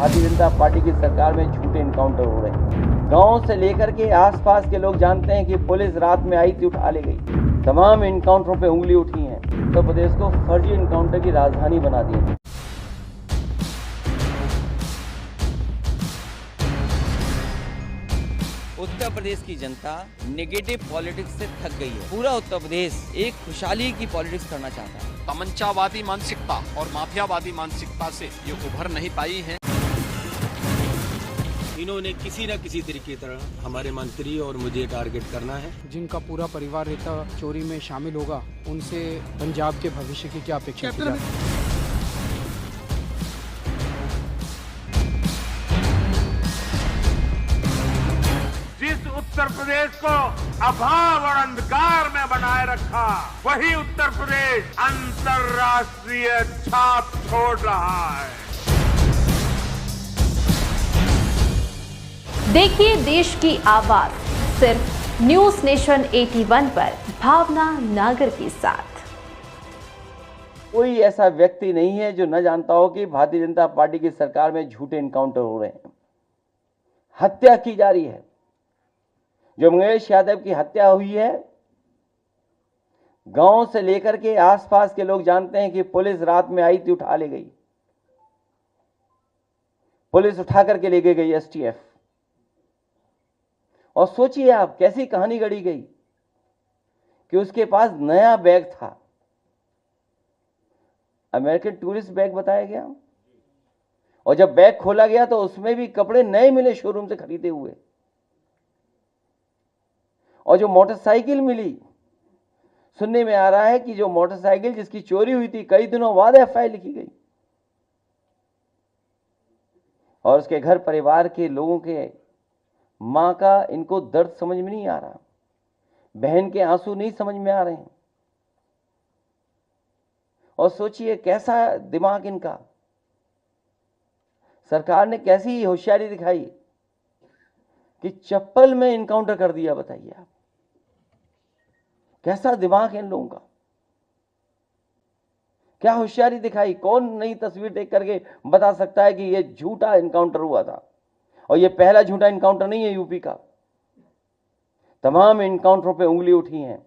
Bharatiya Janata party की सरकार में झूठे इनकाउंटर हो रहे हैं। गांव से लेकर के आसपास के लोग जानते हैं कि पुलिस रात में आई थी, उठा ले गई। तमाम इनकाउंटरों पे उंगली उठी है। उत्तर प्रदेश को फर्जी इनकाउंटर की राजधानी बना दिया है। उत्तर प्रदेश की जनता नेगेटिव पॉलिटिक्स से थक गई है। पूरा उत्तर प्रदेश एक खुशहाली की पॉलिटिक्स करना चाहता है। तमंचावादी मानसिकता और माफियावादी मानसिकता से ये उभर नहीं पाई है। इन्होंने किसी न किसी तरीके तरह हमारे मंत्री और मुझे टारगेट करना है। जिनका पूरा परिवार रेता चोरी में शामिल होगा, उनसे पंजाब के भविष्य की क्या अपेक्षा की जाती है? जिस उत्तर प्रदेश को अभाव और अंधकार में बनाए रखा, वही उत्तर प्रदेश अंतर्राष्ट्रीय छाप छोड़ रहा है। देखिए देश की आवाज सिर्फ न्यूज नेशन 81 पर भावना नागर के साथ। कोई ऐसा व्यक्ति नहीं है जो न जानता हो कि भारतीय जनता पार्टी की सरकार में झूठे इनकाउंटर हो रहे हैं। हत्या की जा रही है। जो मंगेश यादव की हत्या हुई है, गांव से लेकर के आसपास के लोग जानते हैं कि पुलिस रात में आई थी, उठा ले गई। पुलिस उठा करके ले गई एसटीएफ। और सोचिए आप कैसी कहानी गढ़ी गई कि उसके पास नया बैग था, अमेरिकन टूरिस्ट बैग बताया गया। और जब बैग खोला गया तो उसमें भी कपड़े नए मिले, शोरूम से खरीदे हुए। और जो मोटरसाइकिल मिली, सुनने में आ रहा है कि जो मोटरसाइकिल जिसकी चोरी हुई थी, कई दिनों बाद एफआईआर लिखी गई। और उसके घर परिवार के लोगों के मां का इनको दर्द समझ में नहीं आ रहा, बहन के आंसू नहीं समझ में आ रहे हैं। और सोचिए कैसा दिमाग इनका। सरकार ने कैसी होशियारी दिखाई कि चप्पल में इनकाउंटर कर दिया। बताइए आप, कैसा दिमाग है इन लोगों का, क्या होशियारी दिखाई। कौन नई तस्वीर देख करके बता सकता है कि यह झूठा इनकाउंटर हुआ था? और यह पहला झूठा इनकाउंटर नहीं है यूपी का। तमाम इनकाउंटरों पे उंगली उठी है।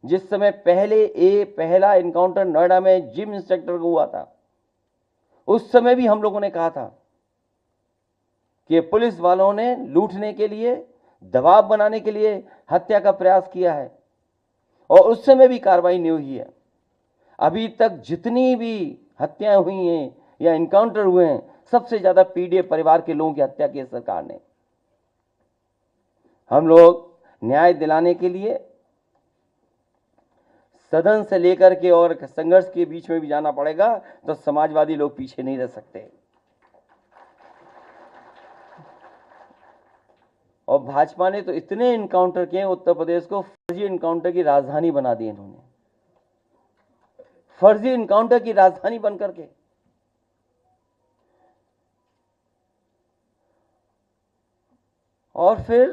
जिस समय पहला इनकाउंटर नोएडा में जिम इंस्ट्रक्टर को हुआ था, उस समय भी हम लोगों ने कहा था कि पुलिस वालों ने लूटने के लिए, दबाव बनाने के लिए हत्या का प्रयास किया है। और उस समय भी कार्रवाई नहीं हुई है। अभी तक जितनी भी हत्याएं हुई हैं या इनकाउंटर हुए हैं, सबसे ज्यादा पीड़ित परिवार के लोगों की हत्या की है सरकार ने। हम लोग न्याय दिलाने के लिए सदन से लेकर के और संघर्ष के बीच में भी जाना पड़ेगा, तो समाजवादी लोग पीछे नहीं रह सकते। और भाजपा ने तो इतने इनकाउंटर किए, उत्तर प्रदेश को फर्जी इनकाउंटर की राजधानी बना दी इन्होंने। फर्जी इनकाउंटर की राजधानी बनकर के। और फिर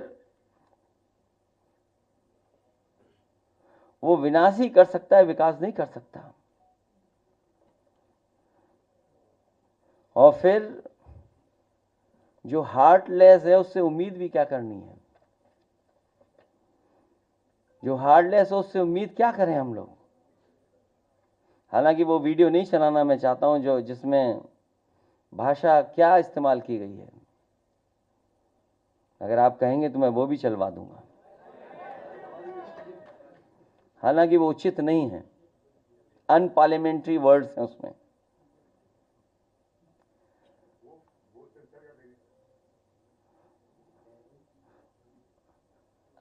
वो विनाश ही कर सकता है, विकास नहीं कर सकता। और फिर जो हार्टलेस है उससे उम्मीद भी क्या करनी है? जो हार्टलेस है उससे उम्मीद क्या करें हम लोग? हालांकि वो वीडियो नहीं चलाना मैं चाहता हूं जो जिसमें भाषा क्या इस्तेमाल की गई है। अगर आप कहेंगे तो मैं वो भी चलवा दूंगा। हालांकि वो उचित नहीं है, अनपार्लियामेंट्री वर्ड्स हैं उसमें।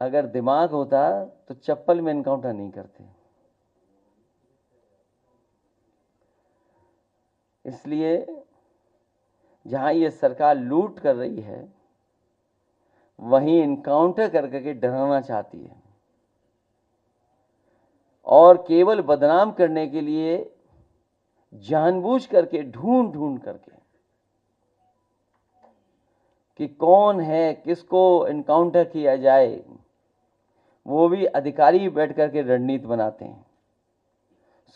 अगर दिमाग होता तो चप्पल में इनकाउंटर नहीं करते। इसलिए जहां ये सरकार लूट कर रही है, वहीं इनकाउंटर करके डराना चाहती है। और केवल बदनाम करने के लिए जानबूझ करके, ढूंढ ढूंढ करके कि कौन है, किसको इनकाउंटर किया जाए, वो भी अधिकारी बैठ करके रणनीति बनाते हैं।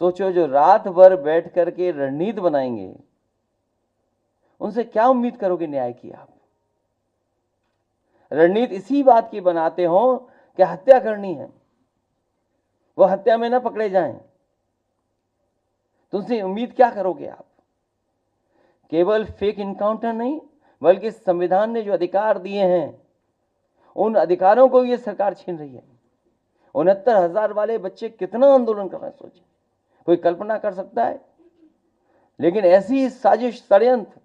सोचो, जो रात भर बैठ करके रणनीति बनाएंगे, उनसे क्या उम्मीद करोगे न्याय की आप? रणनीति इसी बात की बनाते हो कि हत्या करनी है, वो हत्या में ना पकड़े जाएं, तो उनसे उम्मीद क्या करोगे आप? केवल फेक इनकाउंटर नहीं, बल्कि संविधान ने जो अधिकार दिए हैं उन अधिकारों को ये सरकार छीन रही है। 69,000 वाले बच्चे कितना आंदोलन कर रहे हैं, सोचिए, कोई कल्पना कर सकता है? लेकिन ऐसी साजिश, षड्यंत्र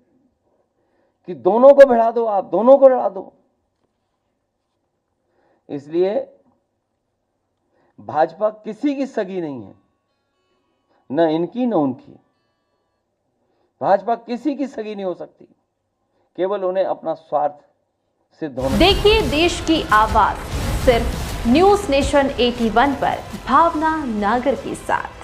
कि दोनों को भिड़ा दो, आप दोनों को लड़ा दो। इसलिए भाजपा किसी की सगी नहीं है, न इनकी न उनकी। भाजपा किसी की सगी नहीं हो सकती, केवल उन्हें अपना स्वार्थ सिद्ध होना। देखिए देश की आवाज सिर्फ न्यूज नेशन 81 पर भावना नागर के साथ।